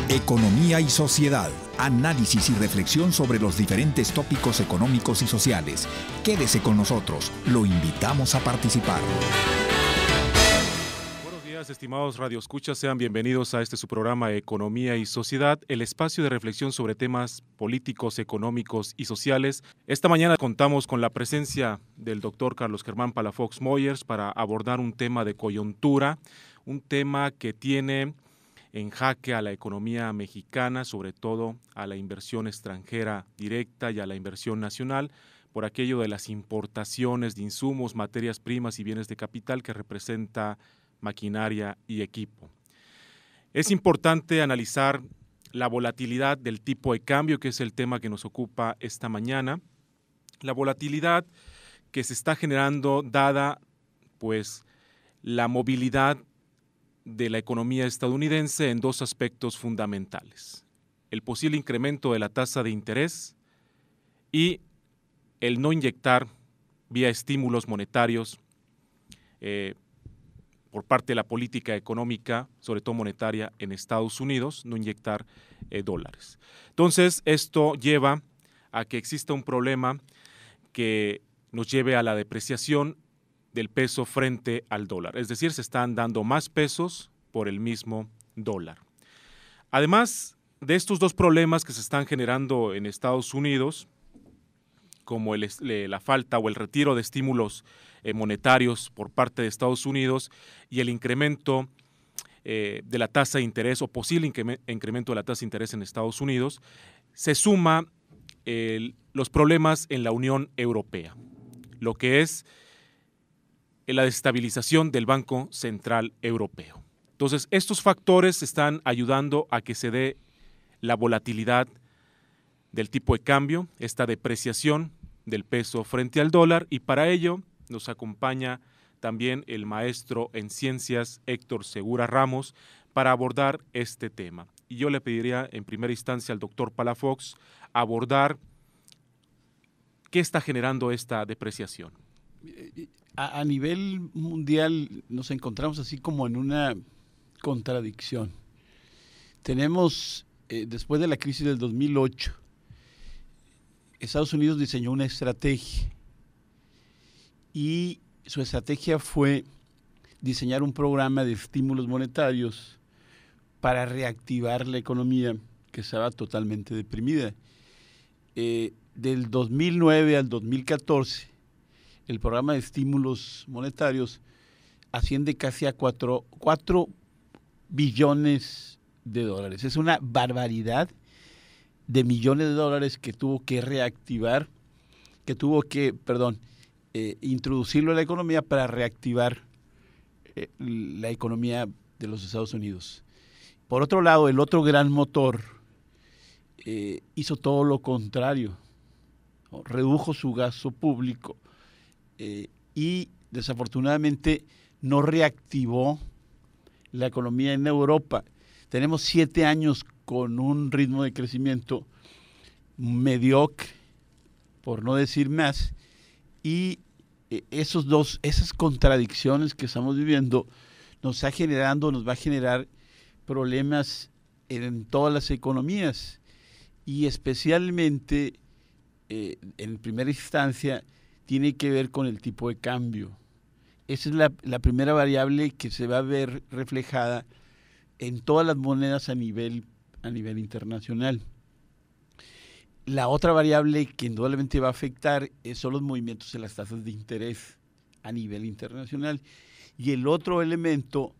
Economía y sociedad. Análisis y reflexión sobre los diferentes tópicos económicos y sociales. Quédese con nosotros. Lo invitamos a participar. Buenos días, estimados radioescuchas. Sean bienvenidos a su programa Economía y Sociedad, el espacio de reflexión sobre temas políticos, económicos y sociales. Esta mañana contamos con la presencia del doctor Carlos Germán Palafox Moyers para abordar un tema de coyuntura, un tema que tiene en jaque a la economía mexicana, sobre todo a la inversión extranjera directa y a la inversión nacional, por aquello de las importaciones de insumos, materias primas y bienes de capital que representa maquinaria y equipo. Es importante analizar la volatilidad del tipo de cambio, que es el tema que nos ocupa esta mañana. La volatilidad que se está generando dada, pues, la movilidad de la economía estadounidense en dos aspectos fundamentales: el posible incremento de la tasa de interés y el no inyectar vía estímulos monetarios por parte de la política económica, sobre todo monetaria, en Estados Unidos, no inyectar dólares. Entonces, esto lleva a que exista un problema que nos lleve a la depreciación del peso frente al dólar. Es decir, se están dando más pesos por el mismo dólar. Además de estos dos problemas que se están generando en Estados Unidos, como la falta o el retiro de estímulos monetarios por parte de Estados Unidos y el incremento de la tasa de interés o posible incremento de la tasa de interés en Estados Unidos, se suma los problemas en la Unión Europea, lo que es la desestabilización del Banco Central Europeo. Entonces, estos factores están ayudando a que se dé la volatilidad del tipo de cambio, esta depreciación del peso frente al dólar, y para ello nos acompaña también el maestro en ciencias Héctor Segura Ramos para abordar este tema. Y yo le pediría en primera instancia al doctor Palafox abordar qué está generando esta depreciación. A nivel mundial nos encontramos así como en una contradicción. Tenemos, después de la crisis del 2008, Estados Unidos diseñó una estrategia y su estrategia fue diseñar un programa de estímulos monetarios para reactivar la economía que estaba totalmente deprimida. Del 2009 al 2014, el programa de estímulos monetarios asciende casi a 4 billones de dólares. Es una barbaridad de millones de dólares que tuvo que reactivar, introducirlo en la economía para reactivar la economía de los Estados Unidos. Por otro lado, el otro gran motor hizo todo lo contrario, ¿no? Redujo su gasto público y desafortunadamente no reactivó la economía en Europa. Tenemos 7 años con un ritmo de crecimiento mediocre, por no decir más, y esas contradicciones que estamos viviendo nos va a generar problemas en todas las economías, y especialmente en primera instancia tiene que ver con el tipo de cambio. Esa es la primera variable que se va a ver reflejada en todas las monedas a nivel internacional. La otra variable que indudablemente va a afectar son los movimientos en las tasas de interés a nivel internacional, y el otro elemento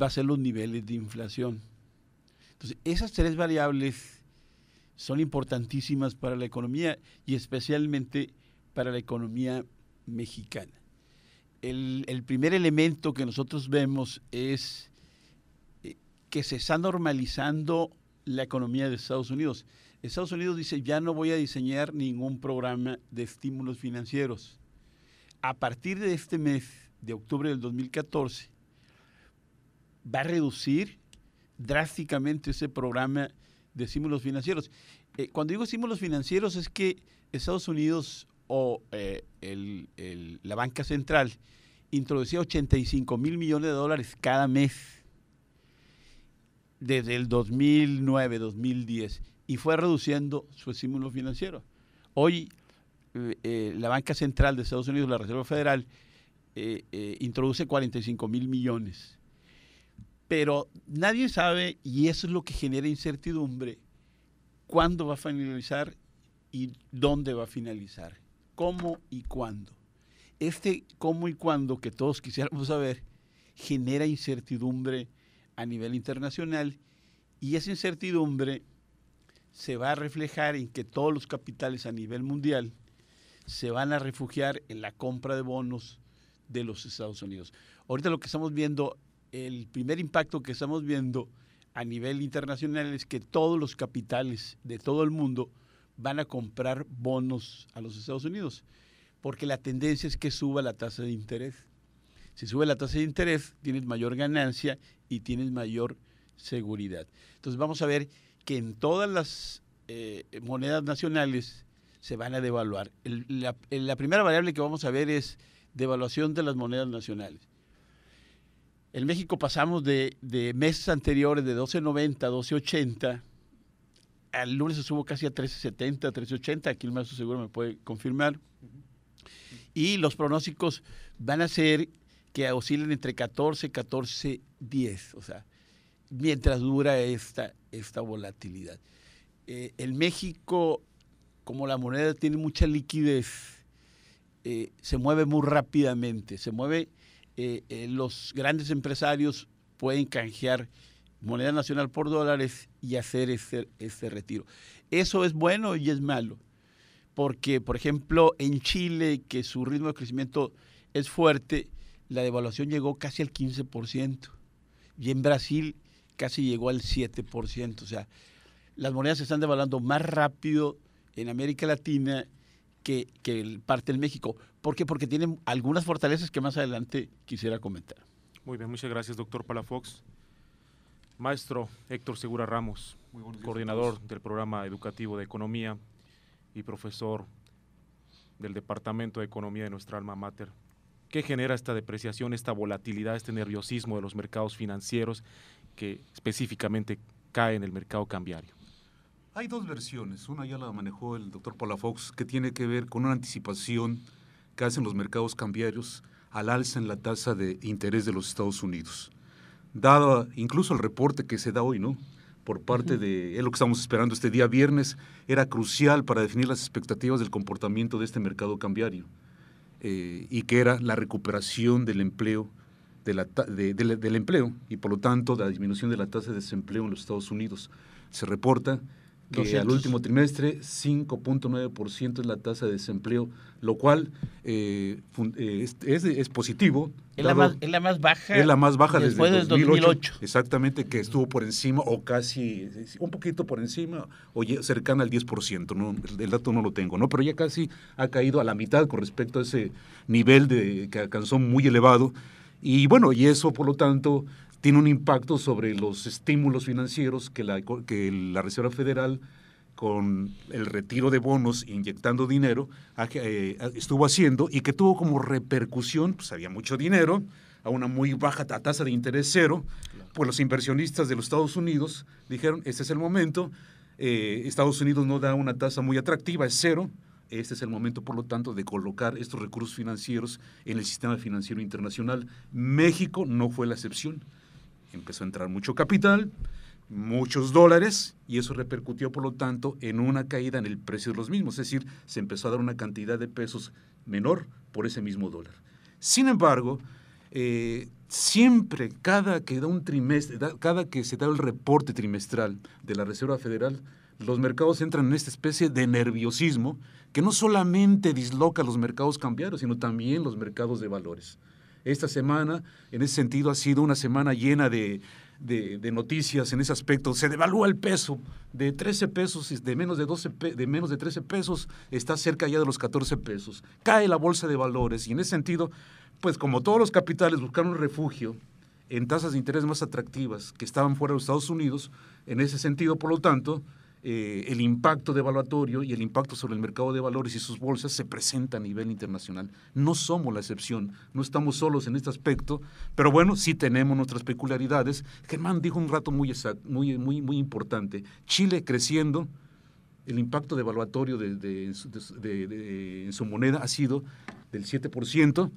va a ser los niveles de inflación. Entonces, esas tres variables son importantísimas para la economía y especialmente para la economía mexicana. El primer elemento que nosotros vemos es que se está normalizando la economía de Estados Unidos. Estados Unidos dice: ya no voy a diseñar ningún programa de estímulos financieros. A partir de este mes de octubre del 2014, va a reducir drásticamente ese programa de estímulos financieros. Cuando digo estímulos financieros es que Estados Unidos o la banca central introducía $85,000 millones cada mes. desde el 2009, 2010, y fue reduciendo su estímulo financiero. Hoy, la banca central de Estados Unidos, la Reserva Federal, introduce 45,000 millones. Pero nadie sabe, y eso es lo que genera incertidumbre, cuándo va a finalizar y dónde va a finalizar, cómo y cuándo. Este cómo y cuándo que todos quisiéramos saber genera incertidumbre a nivel internacional, y esa incertidumbre se va a reflejar en que todos los capitales a nivel mundial se van a refugiar en la compra de bonos de los Estados Unidos. Ahorita lo que estamos viendo, el primer impacto que estamos viendo a nivel internacional es que todos los capitales de todo el mundo van a comprar bonos a los Estados Unidos, porque la tendencia es que suba la tasa de interés. Si sube la tasa de interés, tienes mayor ganancia y tienes mayor seguridad. Entonces vamos a ver que en todas las monedas nacionales se van a devaluar. La primera variable que vamos a ver es devaluación de las monedas nacionales. En México pasamos de meses anteriores de 12.90, 12.80, al lunes se subió casi a 13.70, 13.80, aquí el maestro seguro me puede confirmar. Y los pronósticos van a ser que oscilen entre 14, 14.10, o sea, mientras dura esta volatilidad. En México, como la moneda tiene mucha liquidez, se mueve muy rápidamente, los grandes empresarios pueden canjear moneda nacional por dólares y hacer este retiro. Eso es bueno y es malo, porque, por ejemplo, en Chile, que su ritmo de crecimiento es fuerte, la devaluación llegó casi al 15%, y en Brasil casi llegó al 7%. O sea, las monedas se están devaluando más rápido en América Latina que parte de México. ¿Por qué? Porque tienen algunas fortalezas que más adelante quisiera comentar. Muy bien, muchas gracias, doctor Palafox. Maestro Héctor Segura Ramos, coordinador del programa educativo de Economía y profesor del Departamento de Economía de nuestra alma mater. ¿Qué genera esta depreciación, esta volatilidad, este nerviosismo de los mercados financieros que específicamente cae en el mercado cambiario? Hay dos versiones. Una ya la manejó el doctor Palafox, que tiene que ver con una anticipación que hacen los mercados cambiarios al alza en la tasa de interés de los Estados Unidos. Dado incluso el reporte que se da hoy, ¿no?, por parte de lo que estamos esperando este día viernes, era crucial para definir las expectativas del comportamiento de este mercado cambiario, y que era la recuperación del empleo, del empleo, y por lo tanto la disminución de la tasa de desempleo en los Estados Unidos. Se reporta que al último trimestre 5.9% es la tasa de desempleo, lo cual es positivo. Es la más baja. Es la más baja después desde del 2008. Exactamente, que estuvo por encima o casi, un poquito por encima o cercana al 10%, ¿no? El dato no lo tengo, ¿no? Pero ya casi ha caído a la mitad con respecto a ese nivel que alcanzó muy elevado. Y bueno, y eso por lo tanto tiene un impacto sobre los estímulos financieros que la Reserva Federal, con el retiro de bonos, inyectando dinero, estuvo haciendo, y que tuvo como repercusión, pues había mucho dinero, a una muy baja tasa de interés cero, pues los inversionistas de los Estados Unidos dijeron, este es el momento, Estados Unidos no da una tasa muy atractiva, es cero, este es el momento, por lo tanto, de colocar estos recursos financieros en el sistema financiero internacional. México no fue la excepción. Empezó a entrar mucho capital, muchos dólares, y eso repercutió, por lo tanto, en una caída en el precio de los mismos. Es decir, se empezó a dar una cantidad de pesos menor por ese mismo dólar. Sin embargo, siempre, cada que se da el reporte trimestral de la Reserva Federal, los mercados entran en esta especie de nerviosismo que no solamente disloca los mercados cambiarios, sino también los mercados de valores. Esta semana, en ese sentido, ha sido una semana llena de noticias en ese aspecto. Se devalúa el peso de 13 pesos, de menos de 13 pesos, está cerca ya de los 14 pesos. Cae la bolsa de valores, y en ese sentido, pues como todos los capitales buscaron refugio en tasas de interés más atractivas que estaban fuera de los Estados Unidos, en ese sentido, por lo tanto, el impacto devaluatorio y el impacto sobre el mercado de valores y sus bolsas se presenta a nivel internacional. No somos la excepción, no estamos solos en este aspecto, pero bueno, sí tenemos nuestras peculiaridades. Germán dijo un rato muy importante, Chile creciendo, el impacto devaluatorio en su moneda ha sido del 7%,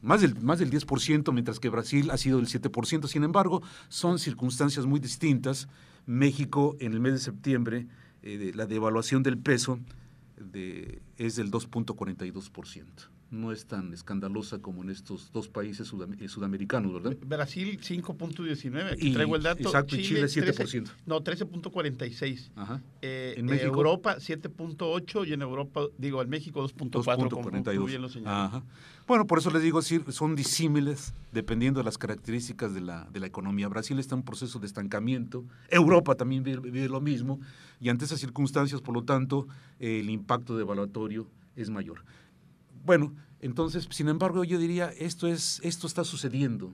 más del 10%, mientras que Brasil ha sido del 7%. Sin embargo, son circunstancias muy distintas. México, en el mes de septiembre, la devaluación del peso es del 2.42%. No es tan escandalosa como en estos dos países sudamericanos, ¿verdad? Brasil 5.19, aquí traigo el dato. Exacto, Chile 7%. 13.46. Ajá. En México, Europa 7.8 y en México 2.4, como tú bien lo señalas. Ajá. Bueno, por eso les digo, son disímiles dependiendo de las características de la economía. Brasil está en un proceso de estancamiento, Europa también vive lo mismo, y ante esas circunstancias, por lo tanto, el impacto devaluatorio es mayor. Bueno, entonces, sin embargo, yo diría, esto está sucediendo.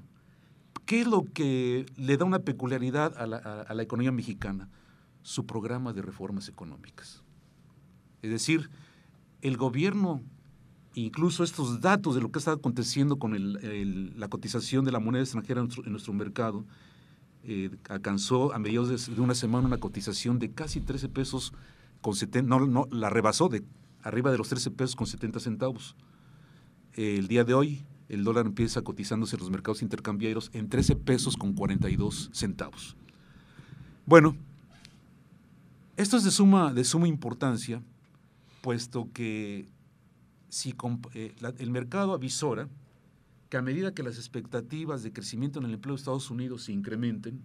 ¿Qué es lo que le da una peculiaridad a la economía mexicana? Su programa de reformas económicas. Es decir, el gobierno, incluso estos datos de lo que está aconteciendo con la cotización de la moneda extranjera en nuestro mercado, alcanzó a mediados de una semana una cotización de casi 13 pesos con 70, la rebasó de arriba de los 13 pesos con 70 centavos. El día de hoy, el dólar empieza cotizándose en los mercados intercambiarios en 13 pesos con 42 centavos. Bueno, esto es de suma importancia, puesto que el mercado avisora que a medida que las expectativas de crecimiento en el empleo de Estados Unidos se incrementen,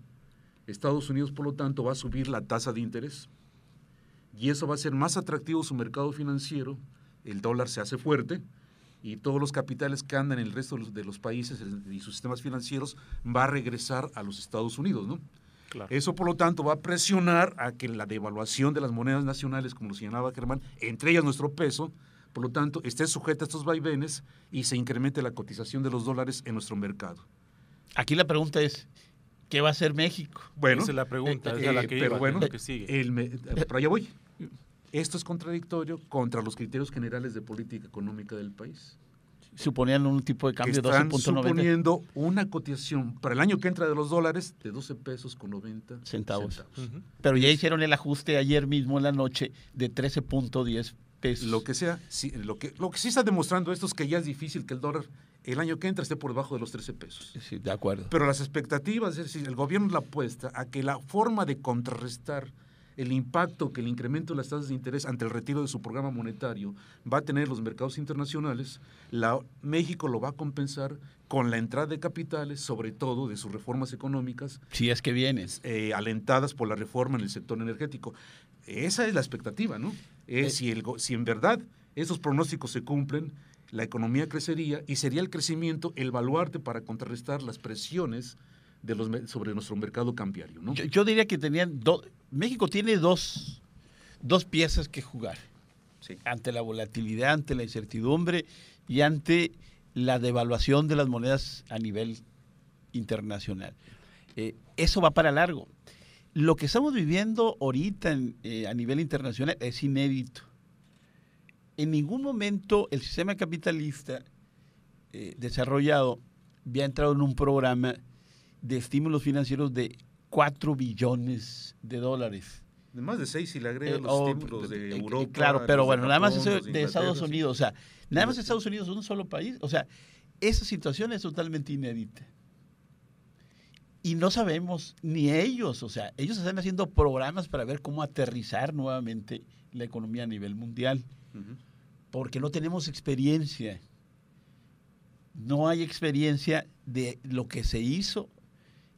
Estados Unidos, por lo tanto, va a subir la tasa de interés, y eso va a hacer más atractivo su mercado financiero, el dólar se hace fuerte, y todos los capitales que andan en el resto de los países y sus sistemas financieros va a regresar a los Estados Unidos, ¿no? Claro. Eso, por lo tanto, va a presionar a que la devaluación de las monedas nacionales, como lo señalaba Germán, entre ellas nuestro peso, por lo tanto, esté sujeta a estos vaivenes y se incremente la cotización de los dólares en nuestro mercado. Aquí la pregunta es, ¿qué va a hacer México? Bueno, esa es la pregunta, esa es la que pero iba, bueno, lo que sigue. por allá voy. Esto es contradictorio contra los criterios generales de política económica del país. Suponían un tipo de cambio de 12.90. Están suponiendo una cotización para el año que entra de los dólares de 12 pesos con 90 centavos. Uh-huh. Pero ya hicieron el ajuste ayer mismo en la noche de 13.10 pesos. Lo que sea, sí, lo que sí está demostrando esto es que ya es difícil que el dólar el año que entra esté por debajo de los 13 pesos. Sí, de acuerdo. Pero las expectativas, es decir, el gobierno la apuesta a que la forma de contrarrestar el impacto que el incremento de las tasas de interés ante el retiro de su programa monetario va a tener los mercados internacionales, México lo va a compensar con la entrada de capitales, sobre todo de sus reformas económicas. Si es que vienen. Alentadas por la reforma en el sector energético. Esa es la expectativa, ¿no? Si en verdad esos pronósticos se cumplen, la economía crecería y sería el crecimiento el baluarte para contrarrestar las presiones sobre nuestro mercado cambiario, ¿no? Yo diría que México tiene dos piezas que jugar. Sí. Ante la volatilidad, ante la incertidumbre y ante la devaluación de las monedas a nivel internacional. Eso va para largo. Lo que estamos viviendo ahorita a nivel internacional es inédito. En ningún momento el sistema capitalista desarrollado había entrado en un programa de estímulos financieros de 4 billones de dólares. De más de 6 si le agregan los estímulos de Europa. Claro, pero bueno, nada más eso de Estados Unidos. O sea, nada más Estados Unidos es un solo país. O sea, esa situación es totalmente inédita. Y no sabemos, ni ellos, o sea, ellos están haciendo programas para ver cómo aterrizar nuevamente la economía a nivel mundial. Uh-huh. Porque no tenemos experiencia. No hay experiencia de lo que se hizo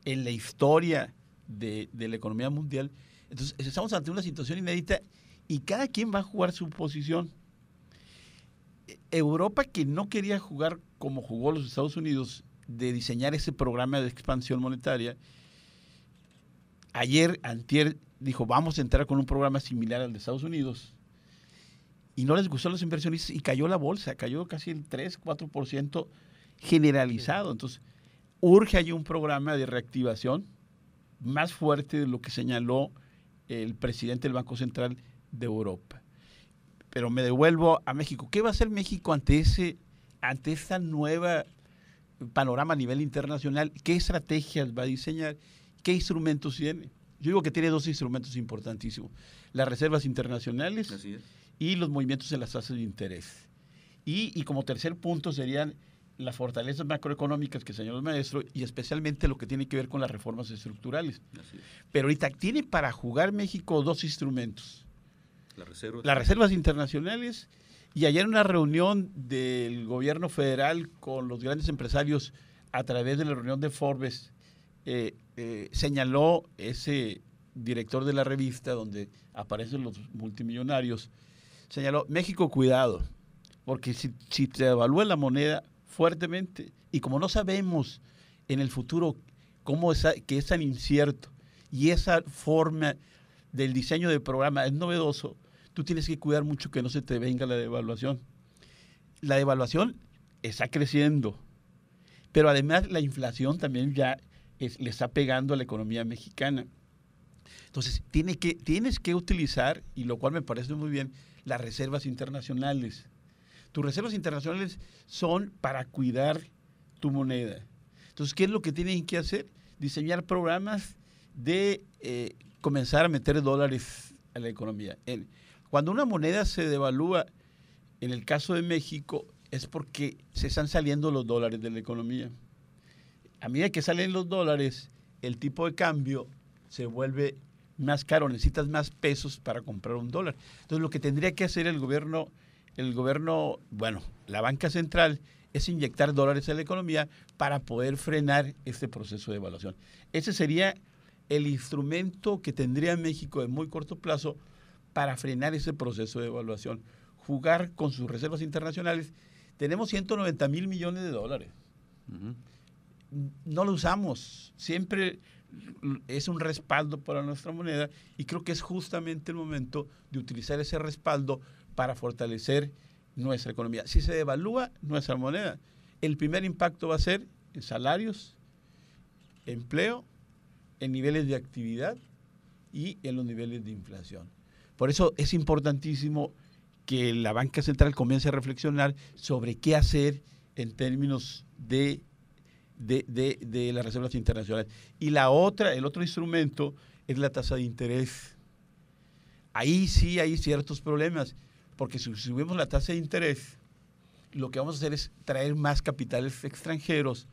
en la historia de la economía mundial. Entonces, estamos ante una situación inédita y cada quien va a jugar su posición. Europa, que no quería jugar como jugó los Estados Unidos, de diseñar ese programa de expansión monetaria, antier, dijo, vamos a entrar con un programa similar al de Estados Unidos. Y no les gustó a los inversionistas y cayó la bolsa, cayó casi el 3-4% generalizado. Entonces, urge allí un programa de reactivación más fuerte de lo que señaló el presidente del Banco Central de Europa. Pero me devuelvo a México. ¿Qué va a hacer México ante esta nueva panorama a nivel internacional? ¿Qué estrategias va a diseñar? ¿Qué instrumentos tiene? Yo digo que tiene dos instrumentos importantísimos: las reservas internacionales y los movimientos en las tasas de interés. Y como tercer punto serían las fortalezas macroeconómicas que señaló el maestro, y especialmente lo que tiene que ver con las reformas estructurales. Pero ahorita tiene para jugar México dos instrumentos: las reservas internacionales, y ayer en una reunión del gobierno federal con los grandes empresarios a través de la reunión de Forbes, señaló ese director de la revista donde aparecen los multimillonarios, señaló: México, cuidado, porque si se devalúa la moneda fuertemente, y como no sabemos en el futuro que es tan incierto, y esa forma del diseño del programa es novedoso, tú tienes que cuidar mucho que no se te venga la devaluación. La devaluación está creciendo, pero además la inflación también ya le está pegando a la economía mexicana. Entonces, tienes que utilizar, y lo cual me parece muy bien, las reservas internacionales. Tus reservas internacionales son para cuidar tu moneda. Entonces, ¿qué es lo que tienen que hacer? Diseñar programas de comenzar a meter dólares a la economía. Cuando una moneda se devalúa, en el caso de México, es porque se están saliendo los dólares de la economía. A medida que salen los dólares, el tipo de cambio se vuelve más caro, necesitas más pesos para comprar un dólar. Entonces, lo que tendría que hacer el gobierno, la banca central, es inyectar dólares a la economía para poder frenar este proceso de devaluación. Ese sería el instrumento que tendría México en muy corto plazo para frenar ese proceso de devaluación. Jugar con sus reservas internacionales. Tenemos 190 mil millones de dólares. No lo usamos. Siempre es un respaldo para nuestra moneda, y creo que es justamente el momento de utilizar ese respaldo para fortalecer nuestra economía. Si se devalúa nuestra moneda, el primer impacto va a ser en salarios, empleo, en niveles de actividad y en los niveles de inflación. Por eso es importantísimo que la banca central comience a reflexionar sobre qué hacer en términos de las reservas internacionales. Y el otro instrumento es la tasa de interés. Ahí sí hay ciertos problemas, porque si subimos la tasa de interés, lo que vamos a hacer es traer más capitales extranjeros,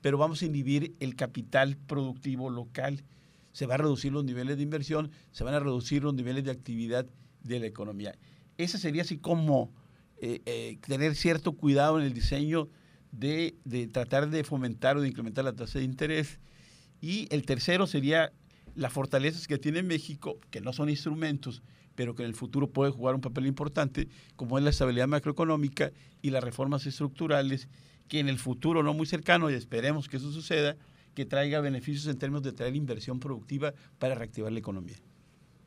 pero vamos a inhibir el capital productivo local. Se van a reducir los niveles de inversión, se van a reducir los niveles de actividad de la economía. Ese sería así como tener cierto cuidado en el diseño de tratar de fomentar o de incrementar la tasa de interés. Y el tercero sería las fortalezas que tiene México, que no son instrumentos, pero que en el futuro puede jugar un papel importante, como es la estabilidad macroeconómica y las reformas estructurales, que en el futuro no muy cercano, y esperemos que eso suceda, que traiga beneficios en términos de traer inversión productiva para reactivar la economía.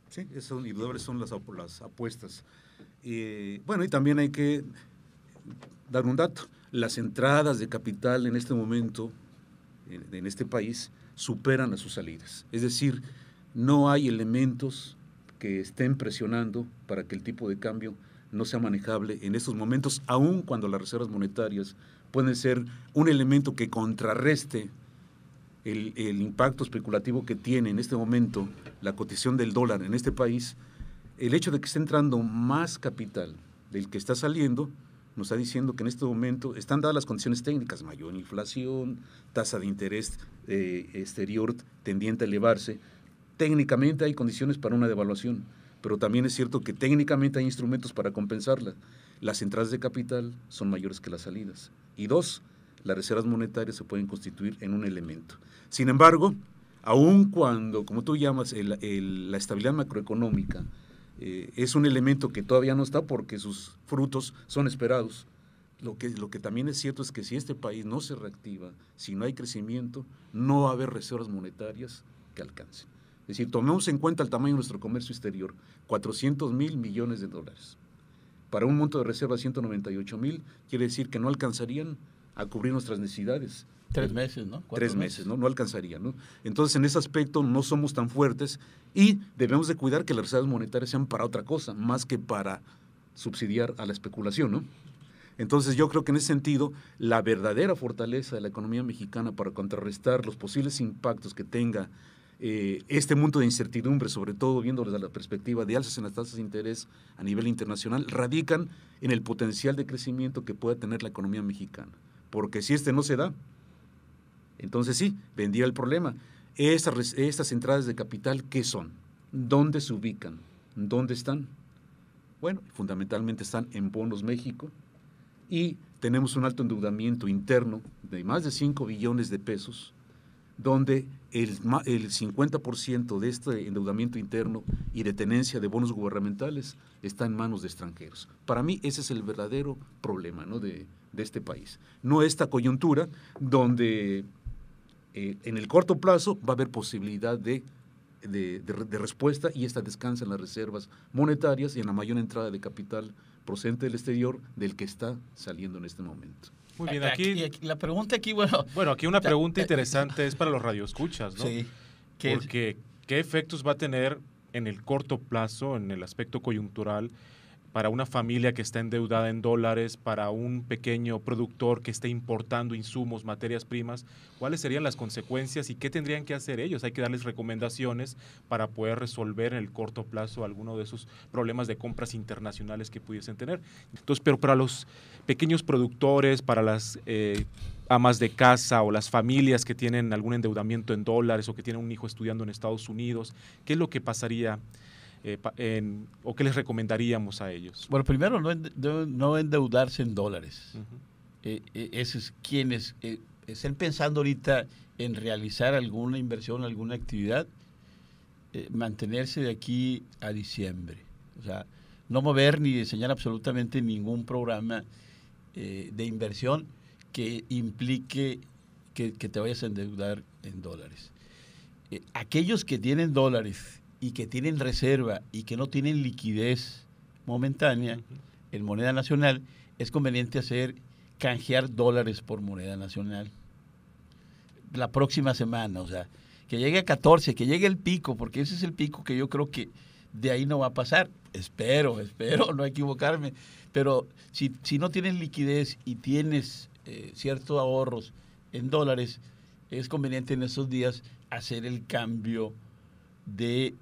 Sí, eso indudablemente son las apuestas. Bueno, y también hay que dar un dato. Las entradas de capital en este momento, en este país, superan a sus salidas. Es decir, no hay elementos que estén presionando para que el tipo de cambio no sea manejable en estos momentos, aun cuando las reservas monetarias pueden ser un elemento que contrarreste el impacto especulativo que tiene en este momento la cotización del dólar en este país. El hecho de que esté entrando más capital del que está saliendo nos está diciendo que en este momento están dadas las condiciones técnicas: mayor inflación, tasa de interés exterior tendiente a elevarse. Técnicamente hay condiciones para una devaluación, pero también es cierto que técnicamente hay instrumentos para compensarla. Las entradas de capital son mayores que las salidas. Y dos, las reservas monetarias se pueden constituir en un elemento. Sin embargo, aun cuando, como tú llamas, la estabilidad macroeconómica es un elemento que todavía no está porque sus frutos son esperados, lo que también es cierto es que si este país no se reactiva, si no hay crecimiento, no va a haber reservas monetarias que alcancen. Es decir, tomemos en cuenta el tamaño de nuestro comercio exterior: 400 mil millones de dólares. Para un monto de reserva de 198 mil, quiere decir que no alcanzarían a cubrir nuestras necesidades. 3 meses, ¿no? 3 meses, ¿no? No alcanzaría, ¿no? Entonces, en ese aspecto no somos tan fuertes y debemos de cuidar que las reservas monetarias sean para otra cosa, más que para subsidiar a la especulación, ¿no? Entonces, yo creo que en ese sentido, la verdadera fortaleza de la economía mexicana para contrarrestar los posibles impactos que tenga este mundo de incertidumbre, sobre todo viendo desde la perspectiva de alzas en las tasas de interés a nivel internacional, radican en el potencial de crecimiento que pueda tener la economía mexicana. Porque si no se da, entonces sí, vendría el problema. Estas entradas de capital, ¿qué son? ¿Dónde se ubican? ¿Dónde están? Bueno, fundamentalmente están en Bonos México y tenemos un alto endeudamiento interno de más de 5 billones de pesos, donde el 50% de este endeudamiento interno y de tenencia de bonos gubernamentales está en manos de extranjeros. Para mí ese es el verdadero problema, ¿no? de este país. No esta coyuntura donde en el corto plazo va a haber posibilidad de respuesta y esta descansa en las reservas monetarias y en la mayor entrada de capital procedente del exterior del que está saliendo en este momento. Muy bien, aquí la pregunta aquí, bueno, aquí una pregunta interesante es para los radioescuchas, ¿no? Sí. Porque ¿qué efectos va a tener en el corto plazo, en el aspecto coyuntural, para una familia que está endeudada en dólares, para un pequeño productor que esté importando insumos, materias primas? ¿Cuáles serían las consecuencias y qué tendrían que hacer ellos? Hay que darles recomendaciones para poder resolver en el corto plazo alguno de esos problemas de compras internacionales que pudiesen tener. Entonces, pero para los pequeños productores, para las amas de casa o las familias que tienen algún endeudamiento en dólares o que tienen un hijo estudiando en Estados Unidos, ¿qué es lo que pasaría o qué les recomendaríamos a ellos? Bueno, primero no endeudarse en dólares. Uh-huh. Esos quienes estén pensando ahorita en realizar alguna inversión, alguna actividad, mantenerse de aquí a diciembre. O sea, no mover ni diseñar absolutamente ningún programa de inversión que implique que te vayas a endeudar en dólares. Aquellos que tienen dólares y que tienen reserva y que no tienen liquidez momentánea en moneda nacional, es conveniente canjear dólares por moneda nacional. La próxima semana, o sea, que llegue a 14, que llegue el pico, porque ese es el pico que yo creo que de ahí no va a pasar. Espero no equivocarme, pero si no tienes liquidez y tienes ciertos ahorros en dólares, es conveniente en esos días hacer el cambio de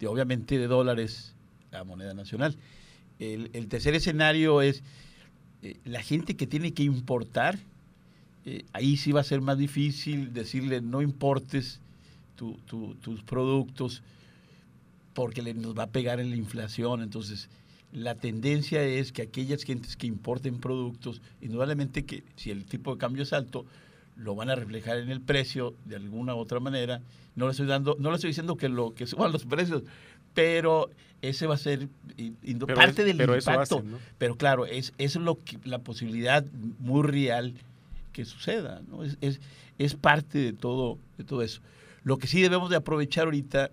obviamente de dólares a moneda nacional. El tercer escenario es la gente que tiene que importar. Ahí sí va a ser más difícil decirle no importes tus productos porque nos va a pegar en la inflación. Entonces la tendencia es que aquellas gentes que importen productos, indudablemente que si el tipo de cambio es alto, lo van a reflejar en el precio de alguna u otra manera. No le estoy diciendo que suban los precios, pero ese va a ser parte del impacto. Eso hacen, ¿no? Pero claro, es la posibilidad muy real que suceda, ¿no? Es parte de todo eso. Lo que sí debemos de aprovechar ahorita,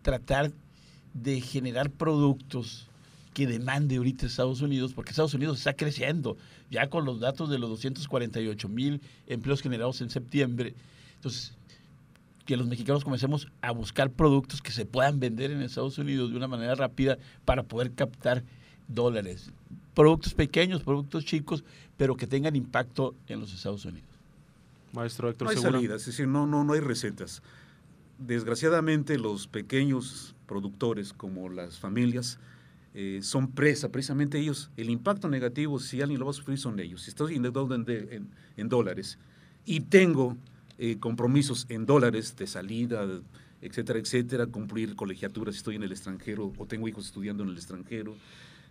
tratar de generar productos que demande ahorita Estados Unidos, porque Estados Unidos está creciendo, ya con los datos de los 248,000 empleos generados en septiembre. Entonces, que los mexicanos comencemos a buscar productos que se puedan vender en Estados Unidos de una manera rápida para poder captar dólares. Productos pequeños, productos chicos, pero que tengan impacto en los Estados Unidos. Maestro Héctor No hay Segura. salidas, es decir, no hay recetas. Desgraciadamente, los pequeños productores, como las familias, son presa, precisamente ellos. El impacto negativo, si alguien lo va a sufrir, son ellos. Si estoy endeudado en dólares y tengo compromisos en dólares de salida, etcétera, etcétera, cumplir colegiaturas si estoy en el extranjero o tengo hijos estudiando en el extranjero.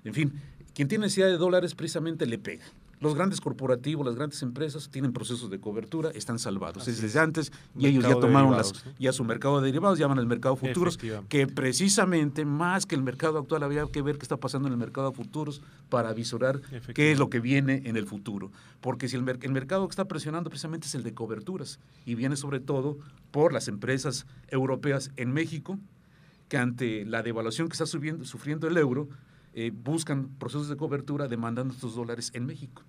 En fin, quien tiene necesidad de dólares precisamente le pega. Los grandes corporativos, las grandes empresas tienen procesos de cobertura, están salvados. Es desde antes y ellos ya tomaron ya su mercado de derivados, llaman al mercado de futuros, que precisamente más que el mercado actual había que ver qué está pasando en el mercado de futuros para visorar qué es lo que viene en el futuro. Porque si el mercado que está presionando precisamente es el de coberturas y viene sobre todo por las empresas europeas en México, que ante la devaluación que está sufriendo el euro, buscan procesos de cobertura demandando estos dólares en México.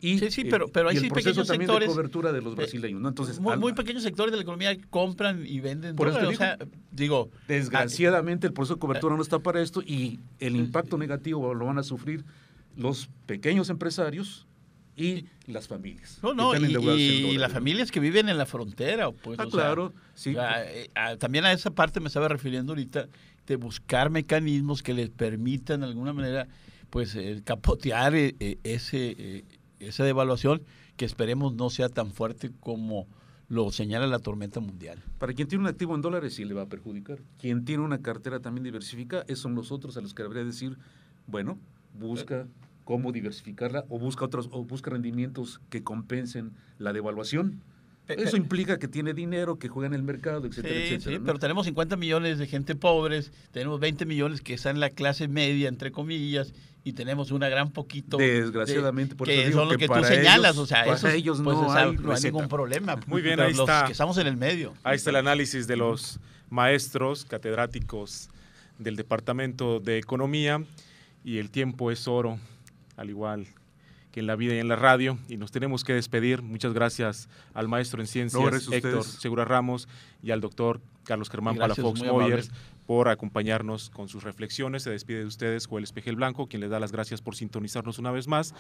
Sí, pero ahí y sí el proceso pequeños también sectores, de cobertura de los brasileños, ¿no? Entonces, muy pequeños sectores de la economía compran y venden Por eso te dólares. O sea, digo, desgraciadamente el proceso de cobertura no está para esto y el impacto negativo lo van a sufrir los pequeños empresarios y las familias. No, que están endeudadas en y dólares, las ¿no? familias que viven en la frontera. Pues, Claro, sí. También a esa parte me estaba refiriendo ahorita, de buscar mecanismos que les permitan de alguna manera pues capotear esa devaluación, que esperemos no sea tan fuerte como lo señala la tormenta mundial. Para quien tiene un activo en dólares sí le va a perjudicar. Quien tiene una cartera también diversificada, esos son los otros a los que habría que decir, bueno, busca cómo diversificarla o busca rendimientos que compensen la devaluación. Eso implica que tiene dinero, que juega en el mercado, etcétera, etcétera. Sí, ¿no? pero tenemos 50 millones de gente pobres, tenemos 20 millones que están en la clase media, entre comillas, y tenemos una gran poquito. Desgraciadamente, por eso que digo son lo que que tú para señalas, ellos, o sea, para ellos pues, no hay no hay receta. ningún problema. Muy bien, Pero ahí los está. que estamos en el medio. Ahí está el análisis de los maestros catedráticos del Departamento de Economía, y el tiempo es oro, al igual que en la vida y en la radio, y nos tenemos que despedir. Muchas gracias al maestro en ciencias, gracias a Héctor ustedes. Segura Ramos, y al doctor Carlos Germán Gracias, Palafox muy Boyers amable. por acompañarnos con sus reflexiones. Se despide de ustedes Joel Espejel Blanco, quien les da las gracias por sintonizarnos una vez más.